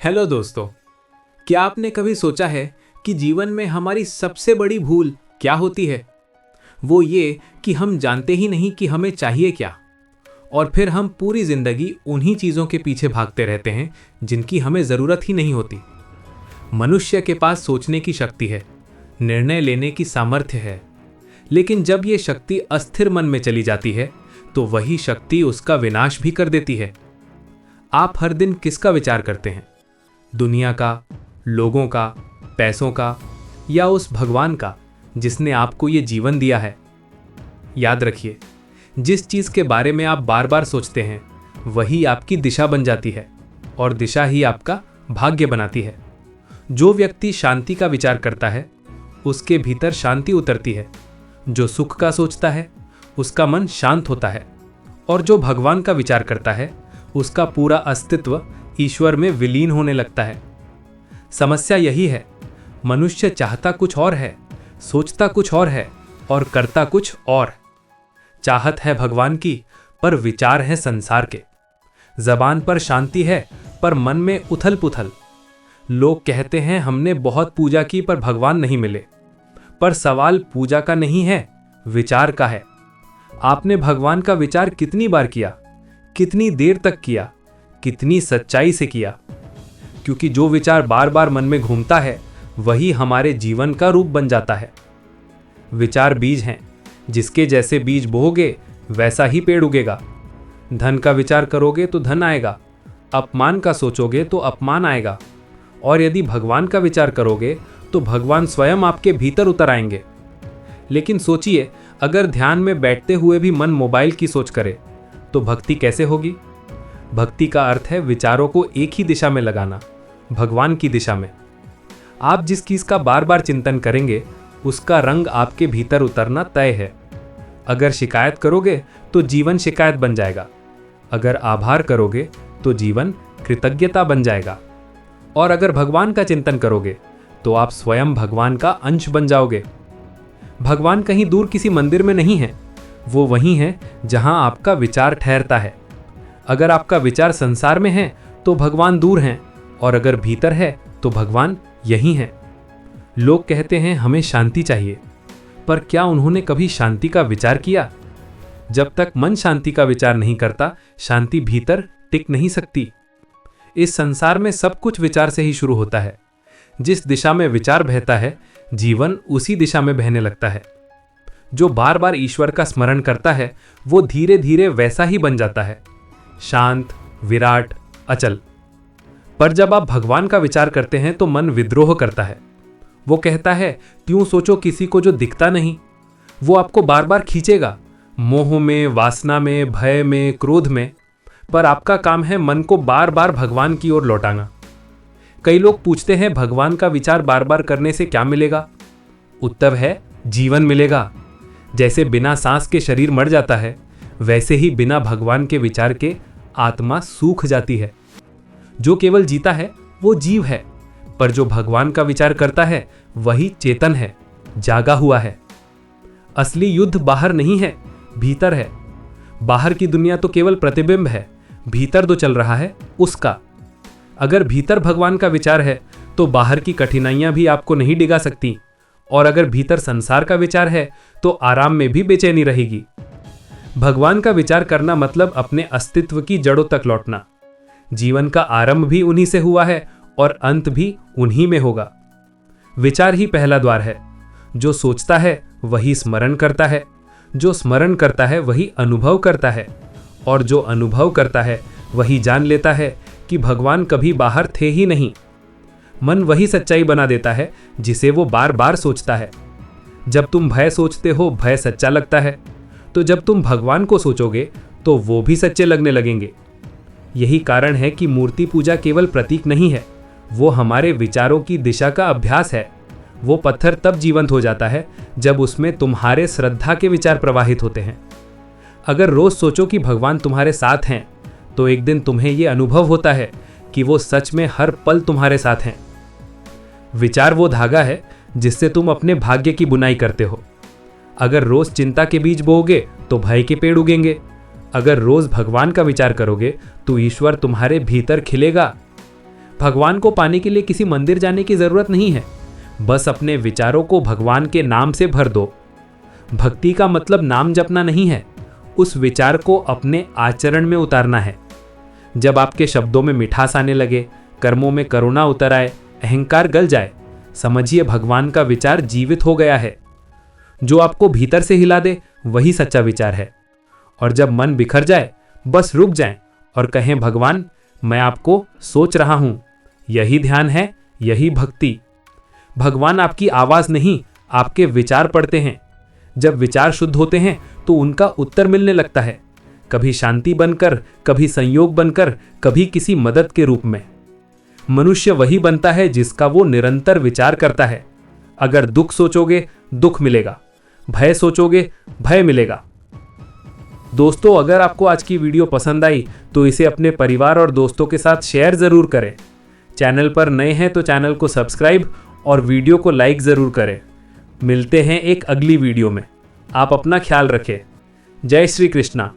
Hello दोस्तों, क्या आपने कभी सोचा है कि जीवन में हमारी सबसे बड़ी भूल क्या होती है? वो ये कि हम जानते ही नहीं कि हमें चाहिए क्या, और फिर हम पूरी जिंदगी उन्हीं चीजों के पीछे भागते रहते हैं जिनकी हमें जरूरत ही नहीं होती। मनुष्य के पास सोचने की शक्ति है, निर्णय लेने की सामर्थ्य है, लेकिन जब ये शक्ति अस्थिर मन में चली जाती है तो वही शक्ति उसका विनाश भी कर देती है। आप हर दिन किसका विचार करते हैं? दुनिया का, लोगों का, पैसों का, या उस भगवान का जिसने आपको ये जीवन दिया है? याद रखिए, जिस चीज़ के बारे में आप बार बार सोचते हैं वही आपकी दिशा बन जाती है, और दिशा ही आपका भाग्य बनाती है। जो व्यक्ति शांति का विचार करता है उसके भीतर शांति उतरती है। जो सुख का सोचता है उसका मन शांत होता है, और जो भगवान का विचार करता है उसका पूरा अस्तित्व ईश्वर में विलीन होने लगता है। समस्या यही है, मनुष्य चाहता कुछ और है, सोचता कुछ और है, और करता कुछ और। चाहत है भगवान की, पर विचार है संसार के। जबान पर शांति है, पर मन में उथल पुथल। लोग कहते हैं हमने बहुत पूजा की पर भगवान नहीं मिले, पर सवाल पूजा का नहीं है, विचार का है। आपने भगवान का विचार कितनी बार किया, कितनी देर तक किया, कितनी सच्चाई से किया? क्योंकि जो विचार बार बार मन में घूमता है वही हमारे जीवन का रूप बन जाता है। विचार बीज हैं, जिसके जैसे बीज बोओगे वैसा ही पेड़ उगेगा। धन का विचार करोगे तो धन आएगा, अपमान का सोचोगे तो अपमान आएगा, और यदि भगवान का विचार करोगे तो भगवान स्वयं आपके भीतर उतर आएंगे। लेकिन सोचिए, अगर ध्यान में बैठते हुए भी मन मोबाइल की सोच करे तो भक्ति कैसे होगी? भक्ति का अर्थ है विचारों को एक ही दिशा में लगाना, भगवान की दिशा में। आप जिस चीज का बार बार चिंतन करेंगे उसका रंग आपके भीतर उतरना तय है। अगर शिकायत करोगे तो जीवन शिकायत बन जाएगा, अगर आभार करोगे तो जीवन कृतज्ञता बन जाएगा, और अगर भगवान का चिंतन करोगे तो आप स्वयं भगवान का अंश बन जाओगे। भगवान कहीं दूर किसी मंदिर में नहीं है, वो वहीं है जहां आपका विचार ठहरता है। अगर आपका विचार संसार में है तो भगवान दूर हैं, और अगर भीतर है तो भगवान यहीं हैं। लोग कहते हैं हमें शांति चाहिए, पर क्या उन्होंने कभी शांति का विचार किया? जब तक मन शांति का विचार नहीं करता, शांति भीतर टिक नहीं सकती। इस संसार में सब कुछ विचार से ही शुरू होता है। जिस दिशा में विचार बहता है, जीवन उसी दिशा में बहने लगता है। जो बार बार ईश्वर का स्मरण करता है वो धीरे धीरे वैसा ही बन जाता है, शांत, विराट, अचल। पर जब आप भगवान का विचार करते हैं तो मन विद्रोह करता है। वो कहता है क्यों सोचो किसी को जो दिखता नहीं। वो आपको बार बार खींचेगा, मोह में, वासना में, भय में, क्रोध में। पर आपका काम है मन को बार बार भगवान की ओर लौटाना। कई लोग पूछते हैं भगवान का विचार बार बार करने से क्या मिलेगा? उत्तर है जीवन मिलेगा। जैसे बिना सांस के शरीर मर जाता है, वैसे ही बिना भगवान के विचार के आत्मा सूख जाती है। जो केवल जीता है वो जीव है, पर जो भगवान का विचार करता है वही चेतन है, जागा हुआ है। असली युद्ध बाहर नहीं है, भीतर है। बाहर की दुनिया तो केवल प्रतिबिंब है, भीतर जो चल रहा है उसका। अगर भीतर भगवान का विचार है तो बाहर की कठिनाइयां भी आपको नहीं डिगा सकती, और अगर भीतर संसार का विचार है तो आराम में भी बेचैनी रहेगी। भगवान का विचार करना मतलब अपने अस्तित्व की जड़ों तक लौटना। जीवन का आरंभ भी उन्हीं से हुआ है और अंत भी उन्हीं में होगा। विचार ही पहला द्वार है। जो सोचता है वही स्मरण करता है, जो स्मरण करता है वही अनुभव करता है, और जो अनुभव करता है वही जान लेता है कि भगवान कभी बाहर थे ही नहीं। मन वही सच्चाई बना देता है जिसे वो बार बार सोचता है। जब तुम भय सोचते हो भय सच्चा लगता है, तो जब तुम भगवान को सोचोगे तो वो भी सच्चे लगने लगेंगे। यही कारण है कि मूर्ति पूजा केवल प्रतीक नहीं है, वो हमारे विचारों की दिशा का अभ्यास है। वो पत्थर तब जीवंत हो जाता है जब उसमें तुम्हारे श्रद्धा के विचार प्रवाहित होते हैं। अगर रोज सोचो कि भगवान तुम्हारे साथ हैं, तो एक दिन तुम्हें ये अनुभव होता है कि वो सच में हर पल तुम्हारे साथ हैं। विचार वो धागा है जिससे तुम अपने भाग्य की बुनाई करते हो। अगर रोज चिंता के बीज बोओगे तो भय के पेड़ उगेंगे। अगर रोज भगवान का विचार करोगे तो ईश्वर तुम्हारे भीतर खिलेगा। भगवान को पाने के लिए किसी मंदिर जाने की जरूरत नहीं है, बस अपने विचारों को भगवान के नाम से भर दो। भक्ति का मतलब नाम जपना नहीं है, उस विचार को अपने आचरण में उतारना है। जब आपके शब्दों में मिठास आने लगे, कर्मों में करुणा उतर आए, अहंकार गल जाए, समझिए भगवान का विचार जीवित हो गया है। जो आपको भीतर से हिला दे वही सच्चा विचार है। और जब मन बिखर जाए, बस रुक जाएं और कहें, भगवान मैं आपको सोच रहा हूं। यही ध्यान है, यही भक्ति। भगवान आपकी आवाज नहीं, आपके विचार पढ़ते हैं। जब विचार शुद्ध होते हैं तो उनका उत्तर मिलने लगता है, कभी शांति बनकर, कभी संयोग बनकर, कभी किसी मदद के रूप में। मनुष्य वही बनता है जिसका वो निरंतर विचार करता है। अगर दुख सोचोगे दुख मिलेगा, भय सोचोगे भय मिलेगा। दोस्तों, अगर आपको आज की वीडियो पसंद आई तो इसे अपने परिवार और दोस्तों के साथ शेयर जरूर करें। चैनल पर नए हैं तो चैनल को सब्सक्राइब और वीडियो को लाइक जरूर करें। मिलते हैं एक अगली वीडियो में। आप अपना ख्याल रखें। जय श्री कृष्णा।